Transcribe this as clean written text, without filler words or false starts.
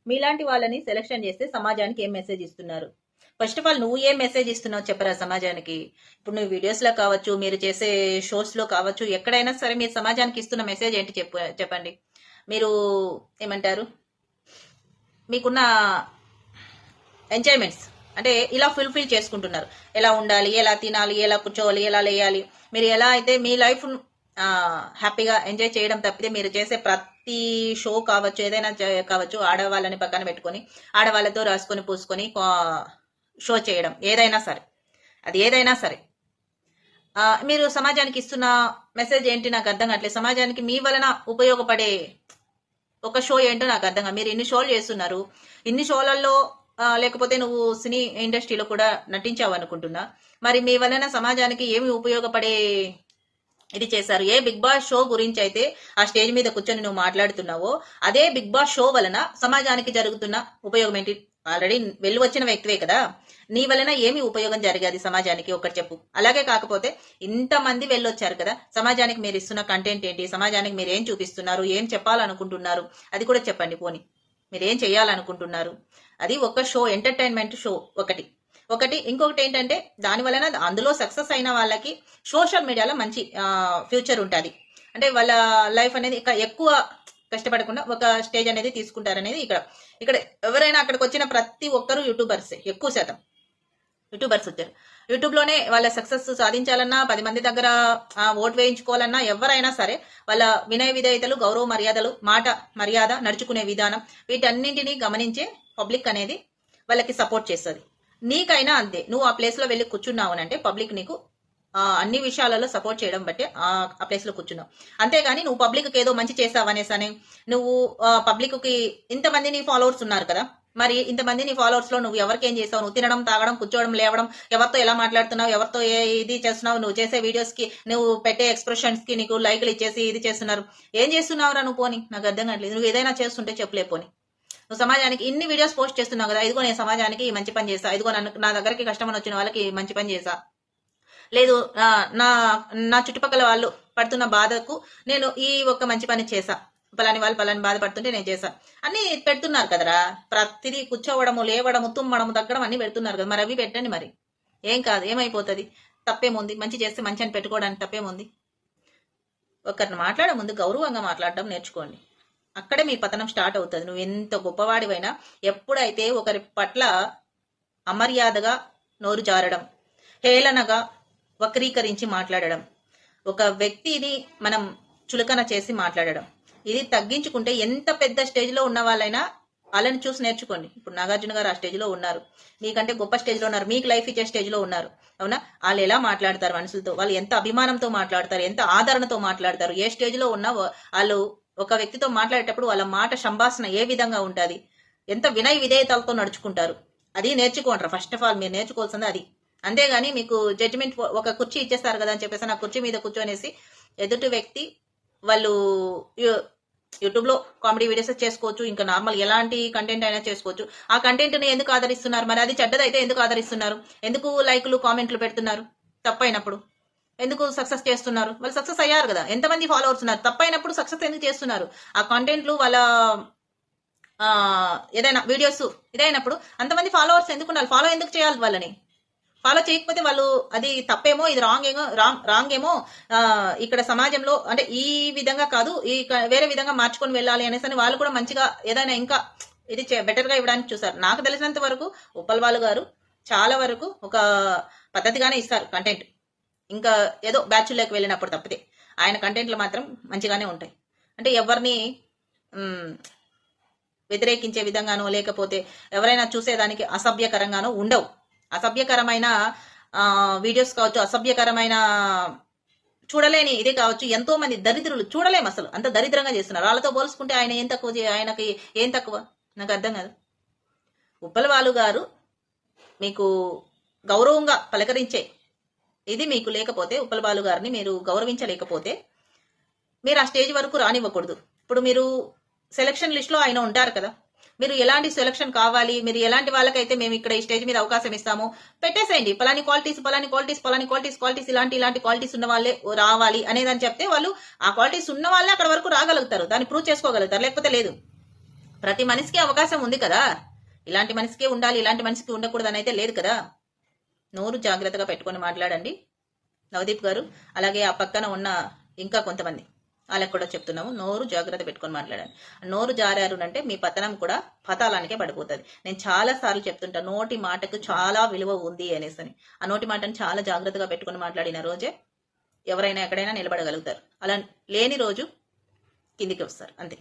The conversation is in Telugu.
మీలాంటి వాళ్ళని సెలెక్షన్ చేస్తే సమాజానికి ఏం మెసేజ్ ఇస్తున్నారు? ఫస్ట్ ఆఫ్ ఆల్ నువ్వు ఏం మెసేజ్ ఇస్తున్నావు చెప్పరా సమాజానికి? ఇప్పుడు నువ్వు వీడియోస్ లో కావచ్చు, మీరు చేసే షోస్ లో కావచ్చు, ఎక్కడైనా సరే మీరు సమాజానికి ఇస్తున్న మెసేజ్ ఏంటి చెప్పండి. మీరు ఏమంటారు, మీకున్న ఎంజాయ్మెంట్స్ అంటే ఇలా ఫుల్ఫిల్ చేసుకుంటున్నారు. ఎలా ఉండాలి, ఎలా తినాలి, ఎలా కూర్చోవాలి, ఎలా లేయాలి, మీరు ఎలా అయితే మీ లైఫ్ హ్యాపీగా ఎంజాయ్ చేయడం తప్పితే మీరు చేసే ప్రతి షో కావచ్చు, ఏదైనా కావచ్చు, ఆడవాళ్ళని పక్కన పెట్టుకొని ఆడవాళ్ళతో రాసుకొని పూసుకొని షో చేయడం, ఏదైనా సరే, అది ఏదైనా సరే మీరు సమాజానికి ఇస్తున్న మెసేజ్ ఏంటి నాకు అర్థం కావట్లేదు. సమాజానికి మీ వలన ఉపయోగపడే ఒక షో ఏంటో నాకు అర్థం కాదు. మీరు ఇన్ని షోలు చేస్తున్నారు, ఇన్ని షోలలో లేకపోతే నువ్వు సినీ ఇండస్ట్రీలో కూడా నటించావు అనుకుంటున్నా. మరి మీ వలన సమాజానికి ఏమి ఉపయోగపడే ఇది చేశారు? ఏ బిగ్ బాస్ షో గురించి అయితే ఆ స్టేజ్ మీద కూర్చొని నువ్వు మాట్లాడుతున్నావో అదే బిగ్ బాస్ షో వలన సమాజానికి జరుగుతున్న ఉపయోగం ఏంటి? ఆల్రెడీ వెళ్ళి వచ్చిన వ్యక్తివే కదా, నీ వలన ఏమి ఉపయోగం జరిగేది సమాజానికి ఒకటి చెప్పు. అలాగే కాకపోతే ఇంతమంది వెళ్ళొచ్చారు కదా, సమాజానికి మీరు ఇస్తున్న కంటెంట్ ఏంటి, సమాజానికి మీరు ఏం చూపిస్తున్నారు, ఏం చెప్పాలనుకుంటున్నారు, అది కూడా చెప్పండి. పోని మీరు ఏం చేయాలనుకుంటున్నారు? అది ఒక షో, ఎంటర్టైన్మెంట్ షో ఒకటి. ఇంకొకటి ఏంటంటే దాని వలన అందులో సక్సెస్ అయిన వాళ్ళకి సోషల్ మీడియాలో మంచి ఫ్యూచర్ ఉంటుంది. అంటే వాళ్ళ లైఫ్ అనేది ఎక్కువ కష్టపడకుండా ఒక స్టేజ్ అనేది తీసుకుంటారనేది ఇక్కడ ఎవరైనా అక్కడికి వచ్చిన ప్రతి ఒక్కరు యూట్యూబర్స్, ఎక్కువ శాతం యూట్యూబర్స్ వచ్చారు. యూట్యూబ్ లోనే వాళ్ళ సక్సెస్ సాధించాలన్నా, 10 మంది దగ్గర ఓట్ వేయించుకోవాలన్నా, ఎవరైనా సరే వాళ్ళ వినయ విధేయతలు, గౌరవ మర్యాదలు, మాట మర్యాద, నడుచుకునే విధానం, వీటన్నింటినీ గమనించే పబ్లిక్ అనేది వాళ్ళకి సపోర్ట్ చేస్తుంది. నీకైనా అంతే. నువ్వు ఆ ప్లేస్ లో వెళ్ళి కూర్చున్నావు అంటే పబ్లిక్ నీకు అన్ని విషయాలలో సపోర్ట్ చేయడం బట్టే ఆ ప్లేస్ లో కూర్చున్నావు. అంతేగాని నువ్వు పబ్లిక్ కి ఏదో మంచి చేస్తావు అనేసని నువ్వు పబ్లిక్ కి ఇంతమంది నీ ఫాలోవర్స్ ఉన్నారు కదా, మరి ఇంతమంది నీ ఫాలోవర్స్ లో నువ్వు ఎవరికేం చేస్తావు? నువ్వు తినడం, తాగడం, కూర్చోవడం, లేవడం, ఎవరితో ఎలా మాట్లాడుతున్నావు, ఎవరితో ఇది చేస్తున్నావు, నువ్వు చేసే వీడియోస్ కి, నువ్వు పెట్టే ఎక్స్ప్రెషన్స్ కి నీకు లైక్లు ఇచ్చేసి ఇది చేస్తున్నారు. ఏం చేస్తున్నావురా నువ్వు? పోని నాకు అర్థం కావట్లేదు. నువ్వు ఏదైనా చేస్తుంటే చెప్పలే. పోని నువ్వు సమాజానికి ఇన్ని వీడియోస్ పోస్ట్ చేస్తున్నావు కదా, ఇదిగో నేను సమాజానికి మంచి పని చేస్తా, ఇదిగో నా దగ్గరికి కష్టమని వచ్చిన వాళ్ళకి మంచి పని చేసా, లేదు నా నా చుట్టుపక్కల వాళ్ళు పడుతున్న బాధకు నేను ఈ ఒక్క మంచి పని చేసా, పలాని వాళ్ళు పలాని బాధపడుతుంటే నేను చేశా అన్ని పెడుతున్నారు కదరా. ప్రతిదీ కూర్చోవడము, లేవడము, తుమ్మడము, తగ్గడం అన్ని పెడుతున్నారు కదా, మరి అవి పెట్టండి. మరి ఏం కాదు, ఏమైపోతుంది? తప్పేముంది? మంచి చేస్తే మంచి అని పెట్టుకోవడానికి తప్పేముంది? ఒకరిని మాట్లాడే ముందు గౌరవంగా మాట్లాడడం నేర్చుకోండి. అక్కడే మీ పతనం స్టార్ట్ అవుతుంది. నువ్వు ఎంత గొప్పవాడివైనా ఎప్పుడైతే ఒకరి పట్ల అమర్యాదగా నోరు జారడం, హేళనగా వక్రీకరించి మాట్లాడడం, ఒక వ్యక్తిని మనం చులకన చేసి మాట్లాడడం, ఇది తగ్గించుకుంటే ఎంత పెద్ద స్టేజ్ లో ఉన్న వాళ్ళైనా వాళ్ళని చూసి నేర్చుకోండి. ఇప్పుడు నాగార్జున గారు ఆ స్టేజ్ లో ఉన్నారు, మీకంటే గొప్ప స్టేజ్ లో ఉన్నారు, మీకు లైఫ్ ఇచ్చే స్టేజ్ లో ఉన్నారు. అవునా? వాళ్ళు ఎలా మాట్లాడతారు మనుషులతో, వాళ్ళు ఎంత అభిమానంతో మాట్లాడతారు, ఎంత ఆదరణతో మాట్లాడతారు, ఏ స్టేజ్ లో ఉన్నా వాళ్ళు ఒక వ్యక్తితో మాట్లాడేటప్పుడు వాళ్ళ మాట సంభాషణ ఏ విధంగా ఉంటుంది, ఎంత వినయ విధేయతలతో నడుచుకుంటారు, అది నేర్చుకోండి. ఫస్ట్ ఆఫ్ ఆల్ మీరు నేర్చుకోవాల్సింది అది. అంతేగాని మీకు జడ్జిమెంట్ ఒక కుర్చీ ఇచ్చేస్తారు కదా అని చెప్పేసి ఆ కుర్చీ మీద కూర్చొనేసి ఎదుటి వ్యక్తి వాళ్ళు యూట్యూబ్ లో కామెడీ వీడియోస్ చేసుకోవచ్చు, ఇంకా నార్మల్ ఎలాంటి కంటెంట్ అయినా చేసుకోవచ్చు. ఆ కంటెంట్ ని ఎందుకు ఆదరిస్తున్నారు? మరి అది చెడ్డదైతే ఎందుకు ఆదరిస్తున్నారు? ఎందుకు లైక్లు కామెంట్లు పెడుతున్నారు? తప్పైనప్పుడు ఎందుకు సక్సెస్ చేస్తున్నారు? వాళ్ళు సక్సెస్ అయ్యారు కదా, ఎంతమంది ఫాలోవర్స్ ఉన్నారు, తప్పైనప్పుడు సక్సెస్ ఎందుకు చేస్తున్నారు? ఆ కంటెంట్లు వాళ్ళ ఏదైనా వీడియోస్ ఇదైనప్పుడు అంతమంది ఫాలోవర్స్ ఎందుకు ఉండాలి? ఫాలో ఎందుకు చేయాలి? వాళ్ళని ఫాలో చేయకపోతే వాళ్ళు అది తప్పేమో, ఇది రాంగ్ ఏమో, ఇక్కడ సమాజంలో అంటే ఈ విధంగా కాదు, ఈ వేరే విధంగా మార్చుకొని వెళ్ళాలి అనేసి వాళ్ళు కూడా మంచిగా ఏదైనా ఇంకా ఇది బెటర్ గా ఇవ్వడానికి చూసారు. నాకు తెలిసినంత వరకు ఉప్పల్ బాలు గారు చాలా వరకు ఒక పద్ధతిగానే ఇస్తారు కంటెంట్. ఇంకా ఏదో బ్యాచ్లోకి వెళ్ళినప్పుడు తప్పితే ఆయన కంటెంట్లు మాత్రం మంచిగానే ఉంటాయి. అంటే ఎవరిని వ్యతిరేకించే విధంగానో లేకపోతే ఎవరైనా చూసేదానికి అసభ్యకరంగానో ఉండవు. అసభ్యకరమైన వీడియోస్ కావచ్చు, అసభ్యకరమైన చూడలేని ఇదే కావచ్చు, ఎంతో మంది దరిద్రులు చూడలేము, అసలు అంత దరిద్రంగా చేస్తున్నారు. వాళ్ళతో పోల్చుకుంటే ఆయన ఏం తక్కువ, ఆయనకి ఏం తక్కువ? నాకు అర్థం కాదు. ఉప్పల బాలు గారు మీకు గౌరవంగా పలకరించే ఇది మీకు లేకపోతే, ఉప్పల బాలు గారిని మీరు గౌరవించలేకపోతే మీరు ఆ స్టేజ్ వరకు రానివ్వకూడదు. ఇప్పుడు మీరు సెలక్షన్ లిస్ట్ లో ఆయన ఉంటారు కదా, మీరు ఎలాంటి సెలక్షన్ కావాలి, మీరు ఎలాంటి వాళ్ళకైతే మేము ఇక్కడ ఈ స్టేజ్ మీద అవకాశం ఇస్తామో పెట్టేసేయండి. పలాని క్వాలిటీస్ ఇలాంటి క్వాలిటీస్ ఉన్న వాళ్ళే రావాలి అనేదని చెప్తే వాళ్ళు ఆ క్వాలిటీస్ ఉన్న వాళ్ళే అక్కడ వరకు రాగలుగుతారు, దాన్ని ప్రూవ్ చేసుకోగలుగుతారు, లేకపోతే లేదు. ప్రతి మనిషికి అవకాశం ఉంది కదా. ఇలాంటి మనిషికే ఉండాలి, ఇలాంటి మనిషికి ఉండకూడదు అని అయితే లేదు కదా. నోరు జాగ్రత్తగా పెట్టుకొని మాట్లాడండి నవదీప్ గారు. అలాగే ఆ పక్కన ఉన్న ఇంకా కొంతమంది వాళ్ళకి కూడా చెప్తున్నాము, నోరు జాగ్రత్త పెట్టుకొని మాట్లాడండి. నోరు జారారు అంటే మీ పతనం కూడా పతాలానికే పడిపోతుంది. నేను చాలా సార్లు చెప్తుంటా, నోటి మాటకు చాలా విలువ ఉంది అనేసి. ఆ నోటి మాటను చాలా జాగ్రత్తగా పెట్టుకొని మాట్లాడిన రోజే ఎవరైనా ఎక్కడైనా నిలబడగలుగుతారు. అలా లేని రోజు కిందికి వస్తారు అంతే.